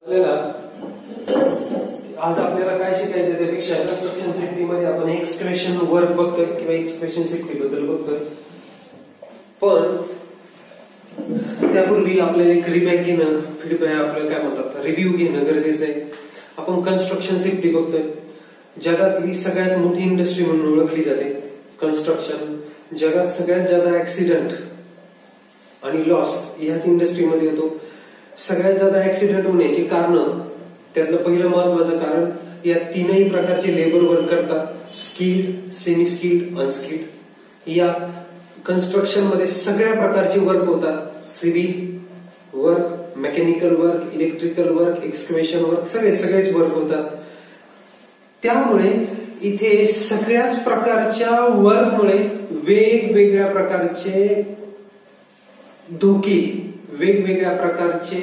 आज आपल्याला काय शिकायचं त्यापेक्षा कन्स्ट्रक्शन सेफ्टी मध्ये आपण एक्सक्वेशन वर्क बघतोय किंवा एक्सक्वेशन सेफ्टी बद्दल बघतोय. पण त्यापूर्वी आपल्याला एक रिबॅक घेणं, फीडबॅक आपल्याला काय म्हणतात रिव्ह्यू घेणं गरजेचं आहे. आपण कन्स्ट्रक्शन सेफ्टी बघतोय, जगातली सगळ्यात मोठी इंडस्ट्री म्हणून ओळखली जाते. कन्स्ट्रक्शन जगात सगळ्यात जास्त ऍक्सिडेंट आणि लॉस ह्याच इंडस्ट्रीमध्ये होतो. सगळ्यात जास्त ऍक्सिडेंट होण्याची कारण, त्यातलं पहिलं महत्वाचं कारण, या तीनही प्रकारचे लेबर वर्क करतात. Skilled, semi skilled, unskilled. या कन्स्ट्रक्शन मध्ये सगळ्या प्रकारचे वर्क होतात. Civil work, mechanical work, electrical work, excavation work, सगळेच वर्क होतात. त्यामुळे इथे सगळ्याच प्रकारच्या वर्कमुळे वेगवेगळ्या प्रकारचे धोके, वेगवेगळ्या प्रकारचे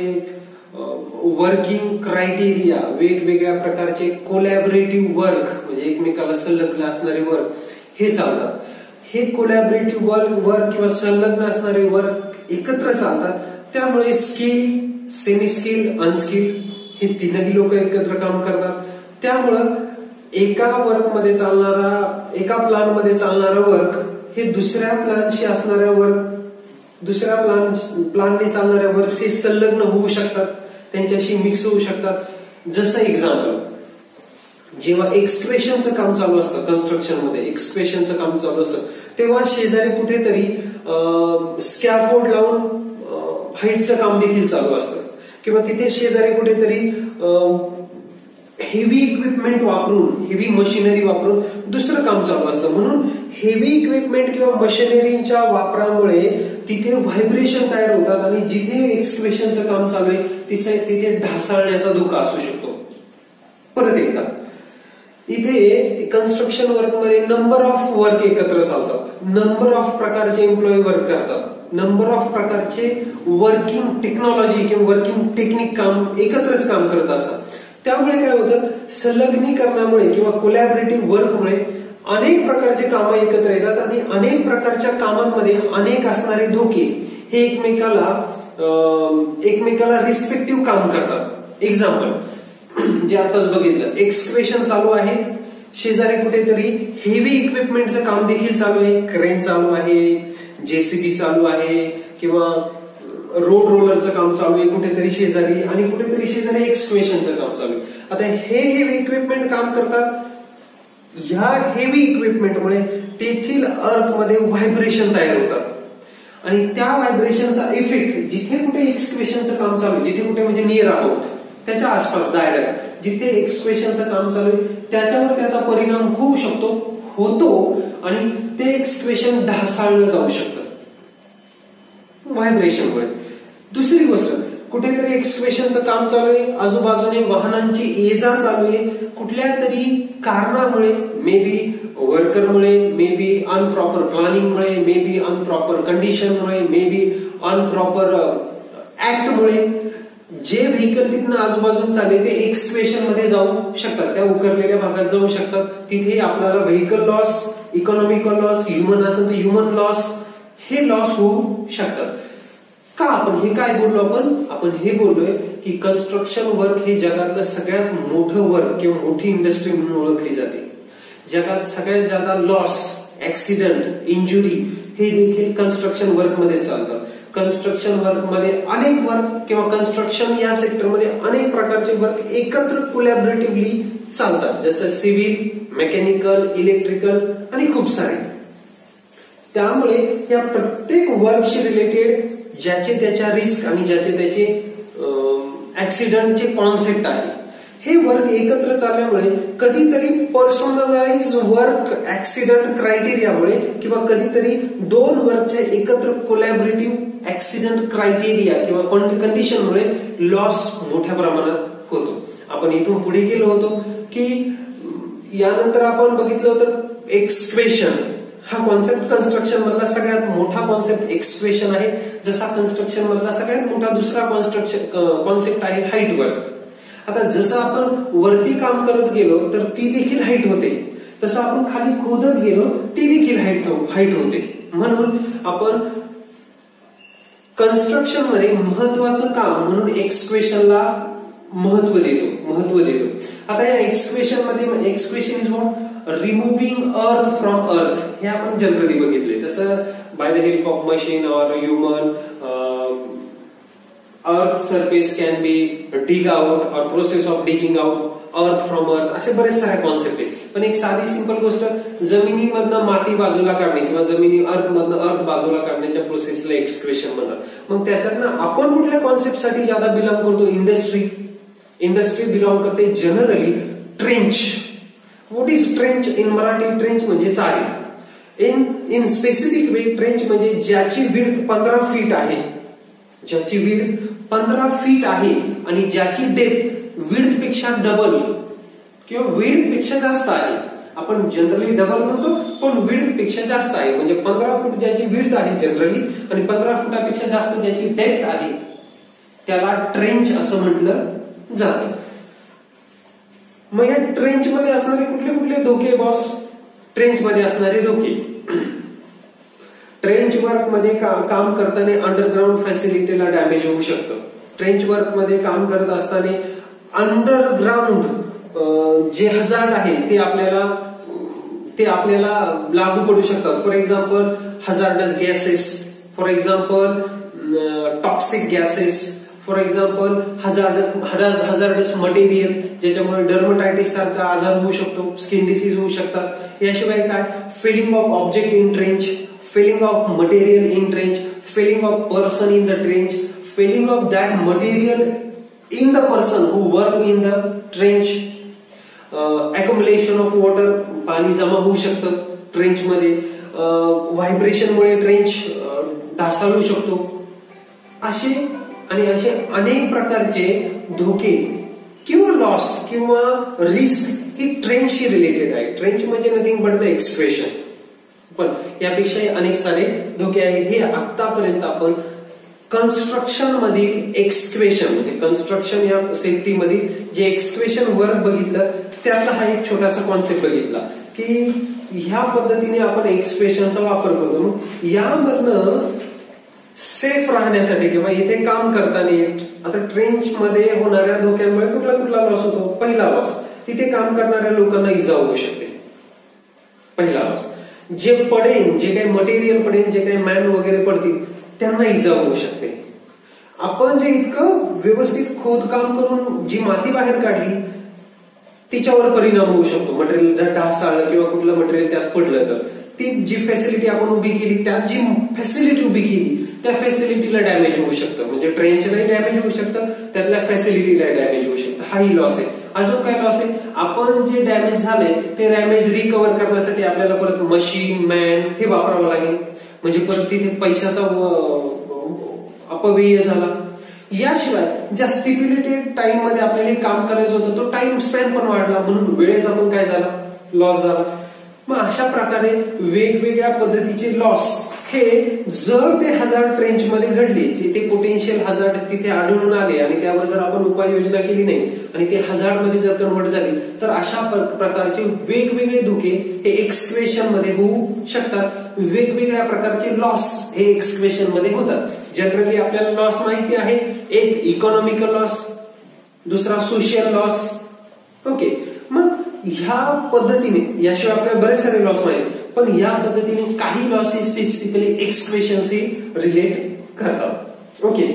वर्किंग क्रायटेरिया, वेगवेगळ्या प्रकारचे कोलॅबरेटिव्ह वर्क म्हणजे एकमेकाला संलग्न असणारे वर्क हे चालतात. हे कोलॅबरेटिव्ह वर्क किंवा संलग्न असणारे वर्क एकत्र चालतात. त्यामुळे स्किल, सेमी स्किल्ड, अनस्किल्ड हे तीनही लोक एकत्र काम करतात. त्यामुळं एका वर्कमध्ये चालणारा, एका प्लानमध्ये चालणारं वर्क हे दुसऱ्या प्लानशी असणाऱ्या वर्क, दुसऱ्या प्लानने चालणाऱ्या वर्कशी संलग्न होऊ शकतात, त्यांच्याशी मिक्स होऊ शकतात. जसं एक्झाम्पल, जेव्हा एक्सक्वेशनचं काम चालू असतं कन्स्ट्रक्शन मध्ये, एक्सक्वेशनचं काम चालू असतं तेव्हा शेजारी कुठेतरी स्कॅफोल्ड लावून हाईटचं काम देखील चालू असतं, किंवा तिथे शेजारी कुठेतरी हेवी इक्विपमेंट वापरून, हेवी मशिनरी वापरून दुसरं काम चालू असतं. म्हणून हेवी इक्विपमेंट किंवा मशिनरीच्या वापरामुळे तिथे व्हायब्रेशन तयार होतात आणि जिथे एक्सक्वेशनचं काम चालू आहे तिथे ढासळण्याचा धोका असू शकतो. परत एकदा, इथे कन्स्ट्रक्शन वर्क मध्ये नंबर ऑफ वर्क एकत्र चालतात, नंबर ऑफ प्रकारचे एम्प्लॉई वर्क करतात, नंबर ऑफ प्रकारचे वर्किंग टेक्नॉलॉजी किंवा वर्किंग टेक्निक काम एकत्रच काम करत असतात. त्यामुळे काय होतं, संलग्नीकरणामुळे किंवा कोलॅबरेटिव्ह वर्कमुळे अनेक प्रकारचे कामं एकत्र येतात आणि अनेक प्रकारच्या कामांमध्ये अनेक असणारे धोके हे एकमेकाला रिस्पेक्टिव्ह काम करतात. एक्झाम्पल जे आताच बघितलं, एक्सक्वेशन चालू आहे, शेजारी कुठेतरी हेवी इक्विपमेंटचं काम देखील चालू आहे, क्रेन चालू आहे, जेसीबी चालू आहे, किंवा रोड रोलरचं काम चालू आहे कुठेतरी शेजारी, आणि कुठेतरी शेजारी एक्सक्वेशनचं काम चालू आहे. आता हे हेवी इक्विपमेंट काम करतात. ह्या हेवी इक्विपमेंटमुळे तेथील अर्थमध्ये व्हायब्रेशन तयार होतात आणि त्या व्हायब्रेशनचा इफेक्ट जिथे कुठे एक्सक्वेशनचं काम चालू आहे, जिथे कुठे म्हणजे नियर अबाउट, त्याच्या आसपास डायरेक्ट जिथे एक्सक्वेशनचं काम चालू आहे त्याच्यावर त्याचा परिणाम होऊ शकतो, होतो, आणि ते एक्सक्वेशन ढासळलं जाऊ शकतं व्हायब्रेशनमुळे. दुसरी गोष्ट, कुठेतरी एक्सक्वेशनचं काम चालू आहे, आजूबाजूने वाहनांची ये जा चालू आहे, कुठल्या तरी कारणामुळे, may be वर्करमुळे, may be अनप्रॉपर प्लॅनिंगमुळे, may be अनप्रॉपर कंडिशनमुळे, may be अनप्रॉपर ऍक्टमुळे जे व्हेकल तिथनं आजूबाजून चालले ते एक्सक्वेशन मध्ये जाऊ शकतात, त्या उकरलेल्या भागात जाऊ शकतात. तिथे आपल्याला vehicle loss, economical loss, human असेल तर ह्युमन लॉस, हे लॉस होऊ शकतात. का आपण हे काय बोललो, आपण हे बोललोय की कन्स्ट्रक्शन वर्क हे जगातलं सगळ्यात मोठं वर्क किंवा मोठी इंडस्ट्री म्हणून ओळखली जाते. जगात सगळ्यात जास्त लॉस, ऍक्सिडेंट, इंजुरी हे देखील कन्स्ट्रक्शन वर्क मध्ये चालतात. कन्स्ट्रक्शन वर्क मध्ये अनेक वर्क किंवा कन्स्ट्रक्शन या सेक्टरमध्ये अनेक प्रकारचे वर्क एकत्र कोलॅबरेटिव्हली चालतात, जसं सिव्हिल, मेकॅनिकल, इलेक्ट्रिकल आणि खूप सारे. त्यामुळे या प्रत्येक वर्कशी रिलेटेड ज्याचे त्याच्या रिस्क आणि ज्याचे त्याचे ऍक्सिडेंटचे कॉन्सेप्ट आहे, हे वर्क एकत्र चालल्यामुळे कधीतरी पर्सनलाइज वर्क ऍक्सिडेंट क्रायटेरियामुळे किंवा कधीतरी दोन वर्कच्या एकत्र कोलॅबरेटिव्ह ऍक्सिडेंट क्रायटेरिया किंवा कंडिशनमुळे लॉस मोठ्या प्रमाणात होतो. आपण इथून पुढे गेलो होतो की यानंतर आपण बघितलं होतं एक्सक्वेशन हा कॉन्सेप्ट कन्स्ट्रक्शन मधला सगळ्यात मोठा कॉन्सेप्ट एक्सक्वेशन आहे. जसा कन्स्ट्रक्शन मधला सगळ्यात मोठा दुसरा कॉन्सेप्ट आहे हाईट वर्क. आता जसं आपण वरती काम करत गेलो तर ती देखील हाईट होते, तसं आपण खाली खोदत गेलो ती देखील हाईट होते. म्हणून आपण कन्स्ट्रक्शन मध्ये महत्वाचं काम म्हणून एक्सक्वेशनला महत्व देतो. आता या एक्सक्वेशन मध्ये एक्सक्वेशन इज व्हॉट रिमुव्हिंग अर्थ फ्रॉम अर्थ, हे आपण जनरली बघितले. तसं by the help of machine or human earth surface can be dig out और process of digging out earth from earth, असे बरेच सारे कॉन्सेप्ट आहेत. पण एक साधी सिंपल गोष्ट, जमिनीमधनं माती बाजूला काढणे किंवा अर्थमधनं अर्थ बाजूला काढण्याच्या प्रोसेसला एक्सक्वेशन म्हणतात. मग त्याच्यातनं आपण कुठल्या कॉन्सेप्टसाठी ज्यादा बिलॉंग करतो? इंडस्ट्री बिलॉंग करते generally trench. What is trench in Marathi? Trench म्हणजे चाळी. इन स्पेसिफिक वे ट्रेंच म्हणजे ज्याची विड्थ 15 फीट आहे, ज्याची विड्थ 15 फीट आहे आणि ज्याची डेप्थ विड्थ पेक्षा डबल किंवा विड्थ पेक्षा जास्त आहे. आपण जनरली डबल म्हणतो, पण विड्थ पेक्षा जास्त आहे. म्हणजे 15 फूट ज्याची विड्थ आहे जनरली आणि 15 फुटापेक्षा जास्त ज्याची डेप्थ आहे, त्याला ट्रेंच असं म्हटलं जातं. मग या ट्रेंच मध्ये असणारे कुठले कुठले धोके बॉस? ट्रेंच मध्ये असणारे धोके, ट्रेंच वर्क मध्ये काम करताना अंडरग्राऊंड फॅसिलिटीला डॅमेज होऊ शकतं. ट्रेंच वर्क मध्ये काम करत असताना अंडरग्राऊंड जे हजार्ड आहे ते आपल्याला लागू पडू शकतात. For example hazardous gases, for example toxic gases, for example hazardous material, ज्याच्यामुळे डर्मटायटिस सारखा आजार होऊ शकतो, स्किन डिसीज होऊ शकतात. याशिवाय काय? Falling of object in trench, falling of material in trench, falling of person in the trench, falling of that material in the person who work in the trench, accumulation of water, पाणी जमा होऊ शकतं trench मध्ये, व्हायब्रेशनमुळे trench ढासळू शकतो. असे अनेक प्रकारचे धोके किंवा लॉस किंवा रिस्क ही ट्रेंचशी रिलेटेड आहे. ट्रेंच म्हणजे नथिंग बट द एक्सक्वेशन. पण यापेक्षाही अनेक सारे धोके आहेत. हे आतापर्यंत आपण कन्स्ट्रक्शन मधील एक्सक्वेशन म्हणजे कन्स्ट्रक्शन या सेफ्टी मधील जे एक्सक्वेशन वर्क बघितलं, त्यातला हा एक छोटासा कॉन्सेप्ट बघितला की ह्या पद्धतीने आपण एक्सक्वेशनचा वापर करतो. मग यामधनं सेफ राहण्यासाठी किंवा इथे काम करताना आता ट्रेंच मध्ये होणाऱ्या धोक्यांमुळे कुठला लॉस होतो? पहिला लॉस, तिथे काम करणाऱ्या लोकांना इजा होऊ शकते. पहिला लॉस. जे पडेल, जे काही मटेरियल पडेल, जे काही मॅन वगैरे पडतील, त्यांना इजा होऊ शकते. आपण जे इतकं व्यवस्थित खोदकाम करून जी माती बाहेर काढली तिच्यावर परिणाम होऊ शकतो. मटेरियल जर ढासळलं किंवा कुठलं मटेरियल त्यात पडलं तर ती जी फॅसिलिटी आपण उभी केली, त्यात जी फॅसिलिटी उभी केली त्या फॅसिलिटीला डॅमेज होऊ शकतं. म्हणजे ट्रेंचलाही डॅमेज होऊ शकतं, त्यातल्या फॅसिलिटीला डॅमेज होऊ शकतं. हाही लॉस आहे. अजून काय लॉस आहे? आपण जे डॅमेज झालंय ते डॅमेज रिकव्हर करण्यासाठी आपल्याला परत मशीन, मॅन हे वापरावं लागेल. म्हणजे परत तिथे पैशाचा अपव्यय झाला. याशिवाय ज्या स्टिप्युलेटेड टाइम मध्ये आपल्याला काम करायचं होतं तो टाइम स्पॅन पण वाढला, म्हणून वेळेचा पण काय झाला? लॉस झाला. मग अशा प्रकारे वेगवेगळ्या पद्धतीचे लॉस हे जर ते हजार्ड ट्रेंच मध्ये घडले, ते पोटेन्शियल हजार्ड तिथे आढळून आले आणि त्यावर जर आपण उपाययोजना केली नाही आणि ते हजार्ड मध्ये जर कन्वर्ट झाले, तर अशा प्रकारचे वेगवेगळे धोके हे एक्सक्वेशन मध्ये होऊ शकतात. वेगवेगळ्या प्रकारचे लॉस हे एक्सक्वेशन मध्ये होतात. जनरली आपल्याला लॉस माहिती आहे, एक इकॉनॉमिकल लॉस, दुसरा सोशियल लॉस. ओके. मग ह्या पद्धतीने, याशिवाय आपल्याला बरेच सारे लॉस माहिती, पण या पद्धतीने काही लॉस हे स्पेसिफिकली एक्सक्वेशन रिलेट करतात. ओके.